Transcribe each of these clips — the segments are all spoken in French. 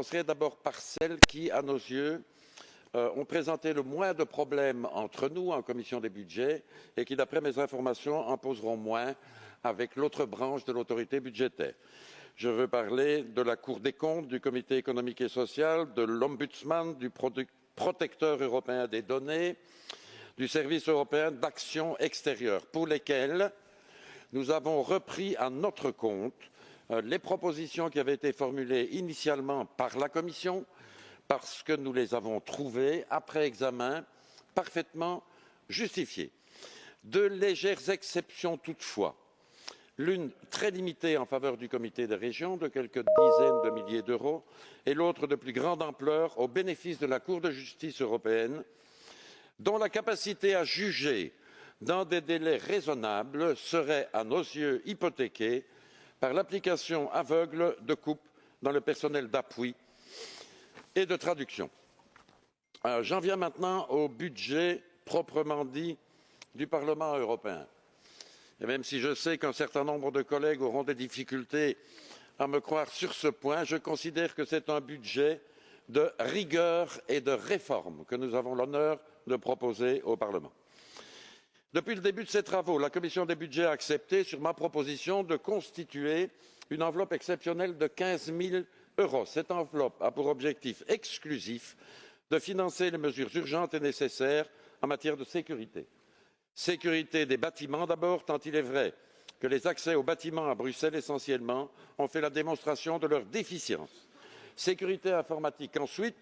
commencerai d'abord par celles qui, à nos yeux, ont présenté le moins de problèmes entre nous en commission des budgets et qui, d'après mes informations, en poseront moins avec l'autre branche de l'autorité budgétaire. Je veux parler de la Cour des comptes, du Comité économique et social, de l'Ombudsman, du protecteur européen des données, du Service européen d'action extérieure, pour lesquels nous avons repris à notre compte les propositions qui avaient été formulées initialement par la Commission, parce que nous les avons trouvées, après examen, parfaitement justifiées. De légères exceptions toutefois, l'une très limitée en faveur du comité des régions, de quelques dizaines de milliers d'euros, et l'autre de plus grande ampleur au bénéfice de la Cour de justice européenne, dont la capacité à juger dans des délais raisonnables serait, à nos yeux, hypothéquée par l'application aveugle de coupes dans le personnel d'appui et de traduction. J'en viens maintenant au budget proprement dit du Parlement européen. Et même si je sais qu'un certain nombre de collègues auront des difficultés à me croire sur ce point, je considère que c'est un budget de rigueur et de réforme que nous avons l'honneur de proposer au Parlement. Depuis le début de ces travaux, la Commission des budgets a accepté, sur ma proposition, de constituer une enveloppe exceptionnelle de 15 000 euros. Cette enveloppe a pour objectif exclusif de financer les mesures urgentes et nécessaires en matière de sécurité. Sécurité des bâtiments d'abord, tant il est vrai que les accès aux bâtiments à Bruxelles essentiellement ont fait la démonstration de leur déficience. Sécurité informatique ensuite,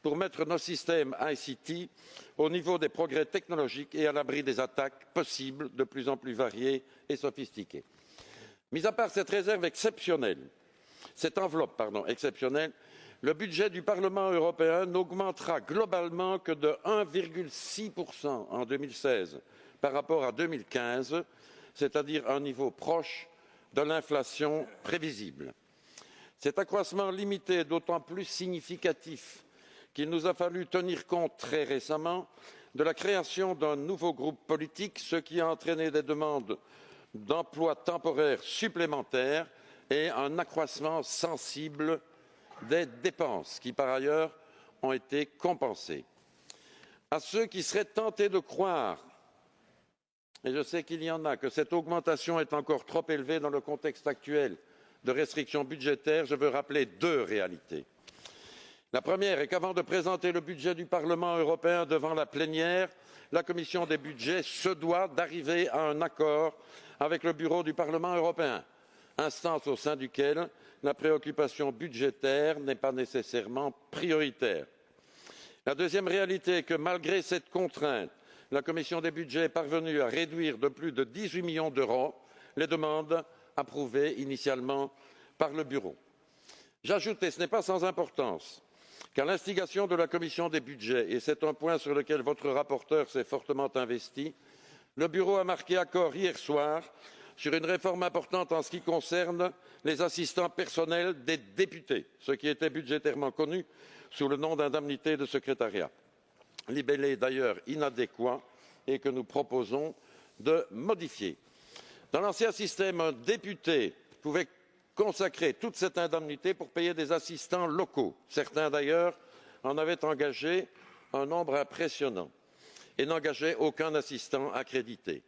pour mettre nos systèmes ICT au niveau des progrès technologiques et à l'abri des attaques possibles de plus en plus variées et sophistiquées. Mis à part cette réserve exceptionnelle, cette enveloppe exceptionnelle, le budget du Parlement européen n'augmentera globalement que de 1,6% en 2016 par rapport à 2015, c'est-à-dire un niveau proche de l'inflation prévisible. Cet accroissement limité est d'autant plus significatif qu'il nous a fallu tenir compte très récemment de la création d'un nouveau groupe politique, ce qui a entraîné des demandes d'emplois temporaires supplémentaires et un accroissement sensible des dépenses qui, par ailleurs, ont été compensées. À ceux qui seraient tentés de croire, et je sais qu'il y en a, que cette augmentation est encore trop élevée dans le contexte actuel de restrictions budgétaires, je veux rappeler deux réalités. La première est qu'avant de présenter le budget du Parlement européen devant la plénière, la Commission des budgets se doit d'arriver à un accord avec le bureau du Parlement européen, instance au sein duquel la préoccupation budgétaire n'est pas nécessairement prioritaire. La deuxième réalité est que malgré cette contrainte, la Commission des budgets est parvenue à réduire de plus de 18 millions d'euros les demandes approuvées initialement par le bureau. J'ajoute, et ce n'est pas sans importance, qu'à l'instigation de la Commission des budgets, et c'est un point sur lequel votre rapporteur s'est fortement investi, le bureau a marqué accord hier soir sur une réforme importante en ce qui concerne les assistants personnels des députés, ce qui était budgétairement connu sous le nom d'indemnité de secrétariat, libellé d'ailleurs inadéquat et que nous proposons de modifier. Dans l'ancien système, un député pouvait consacrer toute cette indemnité pour payer des assistants locaux. Certains d'ailleurs en avaient engagé un nombre impressionnant et n'engageaient aucun assistant accrédité.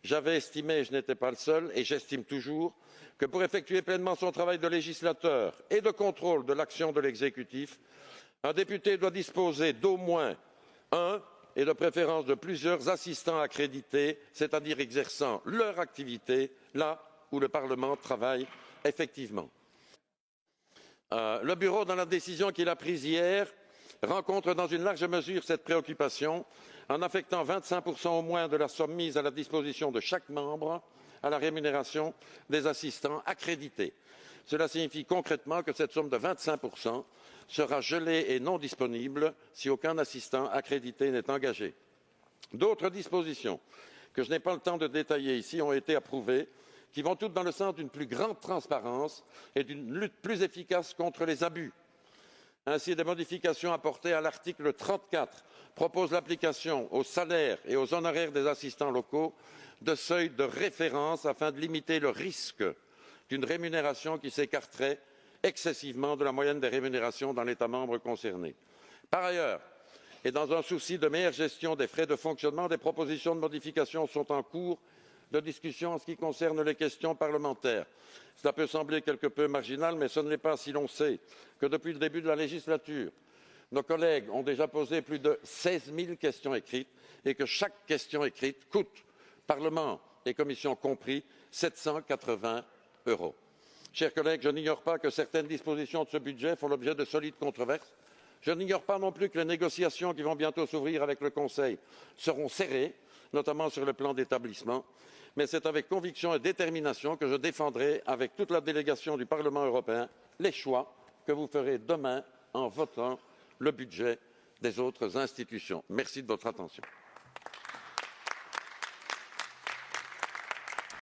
J'avais estimé, et je n'étais pas le seul, et j'estime toujours, que pour effectuer pleinement son travail de législateur et de contrôle de l'action de l'exécutif, un député doit disposer d'au moins un et de préférence de plusieurs assistants accrédités, c'est-à-dire exerçant leur activité là où le Parlement travaille effectivement. Le bureau, dans la décision qu'il a prise hier, rencontre dans une large mesure cette préoccupation en affectant 25% au moins de la somme mise à la disposition de chaque membre à la rémunération des assistants accrédités. Cela signifie concrètement que cette somme de 25% sera gelée et non disponible si aucun assistant accrédité n'est engagé. D'autres dispositions que je n'ai pas le temps de détailler ici ont été approuvées, qui vont toutes dans le sens d'une plus grande transparence et d'une lutte plus efficace contre les abus. Ainsi, des modifications apportées à l'article 34 proposent l'application aux salaires et aux honoraires des assistants locaux de seuils de référence afin de limiter le risque d'une rémunération qui s'écarterait excessivement de la moyenne des rémunérations dans l'État membre concerné. Par ailleurs, et dans un souci de meilleure gestion des frais de fonctionnement, des propositions de modification sont en cours de discussion en ce qui concerne les questions parlementaires. Cela peut sembler quelque peu marginal, mais ce ne l'est pas si l'on sait que depuis le début de la législature, nos collègues ont déjà posé plus de 16 000 questions écrites et que chaque question écrite coûte, Parlement et Commission compris, 780 €. Chers collègues, je n'ignore pas que certaines dispositions de ce budget font l'objet de solides controverses. Je n'ignore pas non plus que les négociations qui vont bientôt s'ouvrir avec le Conseil seront serrées, notamment sur le plan d'établissement, mais c'est avec conviction et détermination que je défendrai, avec toute la délégation du Parlement européen, les choix que vous ferez demain en votant le budget des autres institutions. Merci de votre attention.